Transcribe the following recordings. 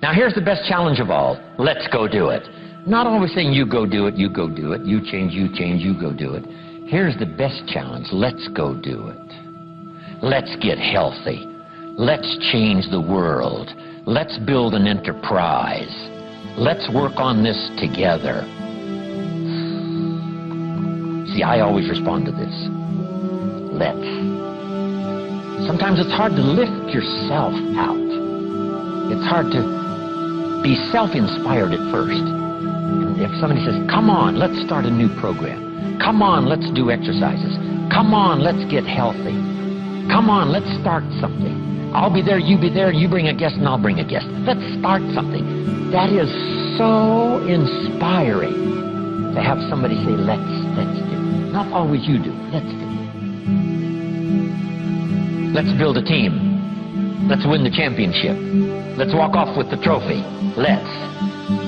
Now here's the best challenge of all. Let's go do it. Not always saying you go do it, you go do it, you change, you go do it. Here's the best challenge. Let's go do it. Let's get healthy. Let's change the world. Let's build an enterprise. Let's work on this together. See, I always respond to this. Let's. Sometimes it's hard to lift yourself out. It's hard to be self-inspired at first. And if somebody says, come on, let's start a new program. Come on, let's do exercises. Come on, let's get healthy. Come on, let's start something. I'll be there, you be there, you bring a guest and I'll bring a guest. Let's start something. That is so inspiring to have somebody say, let's do. Not always you do, let's do. Let's build a team. Let's win the championship. Let's walk off with the trophy. Let's.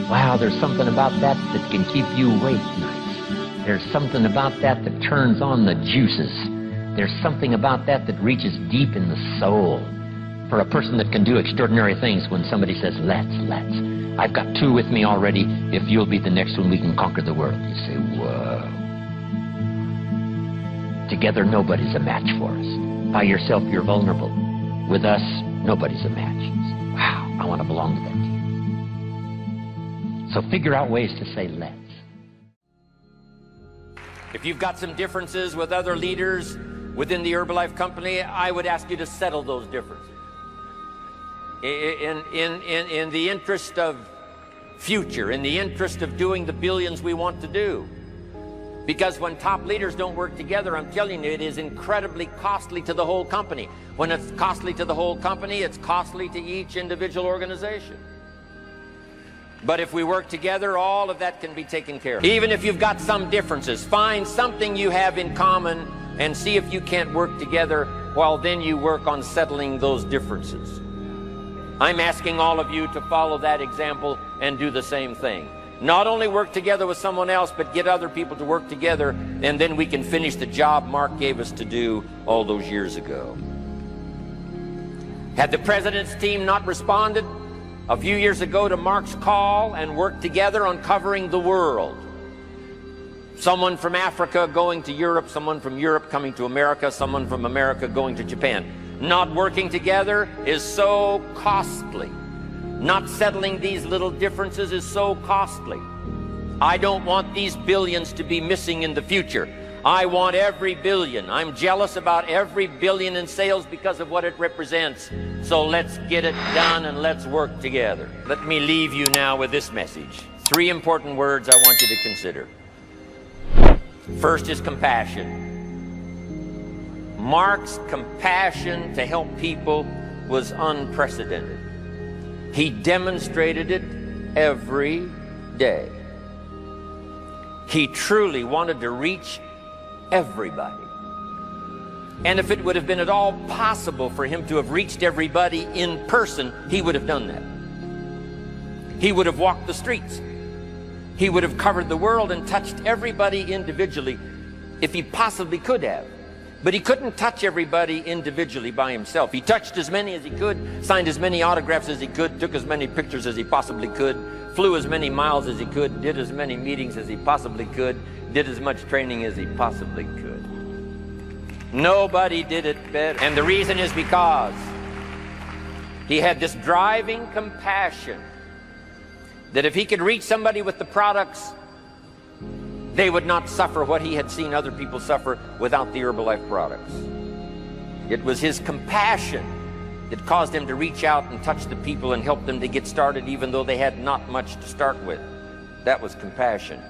Wow, there's something about that that can keep you awake nights. There's something about that that turns on the juices. There's something about that that reaches deep in the soul. For a person that can do extraordinary things when somebody says, let's. I've got two with me already. If you'll be the next one, we can conquer the world. You say, whoa. Together, nobody's a match for us. By yourself, you're vulnerable. With us, nobody's a match. You say, wow, I want to belong to that team. So figure out ways to say, let's. If you've got some differences with other leaders within the Herbalife company, I would ask you to settle those differences. In the interest of future, in the interest of doing the billions we want to do. Because when top leaders don't work together, I'm telling you, it is incredibly costly to the whole company. When it's costly to the whole company, it's costly to each individual organization. But if we work together, all of that can be taken care of. Even if you've got some differences, find something you have in common and see if you can't work together, while then you work on settling those differences. I'm asking all of you to follow that example and do the same thing. Not only work together with someone else, but get other people to work together, and then we can finish the job Mark gave us to do all those years ago. Had the president's team not responded a few years ago to Mark's call and worked together on covering the world, someone from Africa going to Europe, someone from Europe coming to America, someone from America going to Japan, not working together is so costly. Not settling these little differences is so costly. I don't want these billions to be missing in the future. I want every billion. I'm jealous about every billion in sales because of what it represents. So let's get it done and let's work together. Let me leave you now with this message. 3 important words I want you to consider. First is compassion. Mark's compassion to help people was unprecedented. He demonstrated it every day. He truly wanted to reach everybody. And if it would have been at all possible for him to have reached everybody in person, he would have done that. He would have walked the streets. He would have covered the world and touched everybody individually if he possibly could have. But he couldn't touch everybody individually by himself. He touched as many as he could, signed as many autographs as he could, took as many pictures as he possibly could, flew as many miles as he could, did as many meetings as he possibly could, did as much training as he possibly could. Nobody did it better. And the reason is because he had this driving compassion that if he could reach somebody with the products, they would not suffer what he had seen other people suffer without the Herbalife products. It was his compassion that caused him to reach out and touch the people and help them to get started even though they had not much to start with. That was compassion.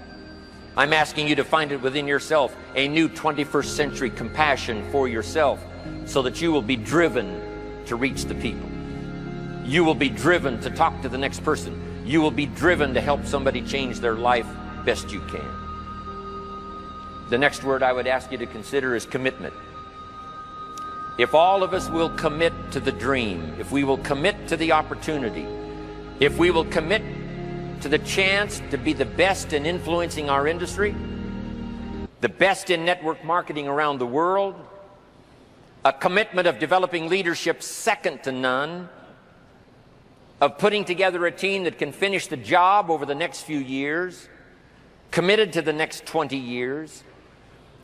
I'm asking you to find it within yourself, a new 21st century compassion for yourself, so that you will be driven to reach the people. You will be driven to talk to the next person. You will be driven to help somebody change their life best you can. The next word I would ask you to consider is commitment. If all of us will commit to the dream, if we will commit to the opportunity, if we will commit to the chance to be the best in influencing our industry, the best in network marketing around the world, a commitment of developing leadership second to none, of putting together a team that can finish the job over the next few years, committed to the next 20 years,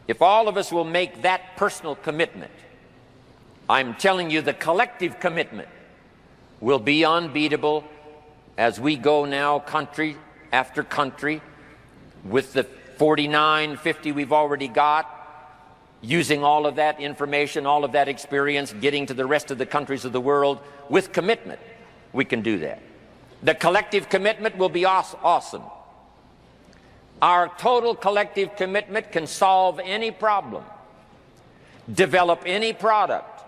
if all of us will make that personal commitment, I'm telling you the collective commitment will be unbeatable as we go now country after country with the 49, 50 we've already got, using all of that information, all of that experience, getting to the rest of the countries of the world with commitment. We can do that. The collective commitment will be awesome. Our total collective commitment can solve any problem, develop any product,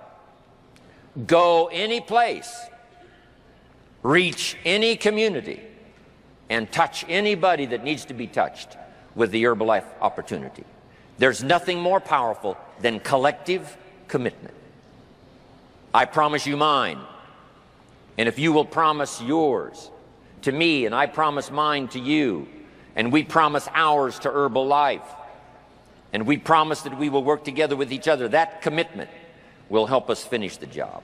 go any place, reach any community, and touch anybody that needs to be touched with the Herbalife opportunity. There's nothing more powerful than collective commitment. I promise you mine. And if you will promise yours to me, and I promise mine to you, and we promise ours to Herbalife, and we promise that we will work together with each other, that commitment will help us finish the job.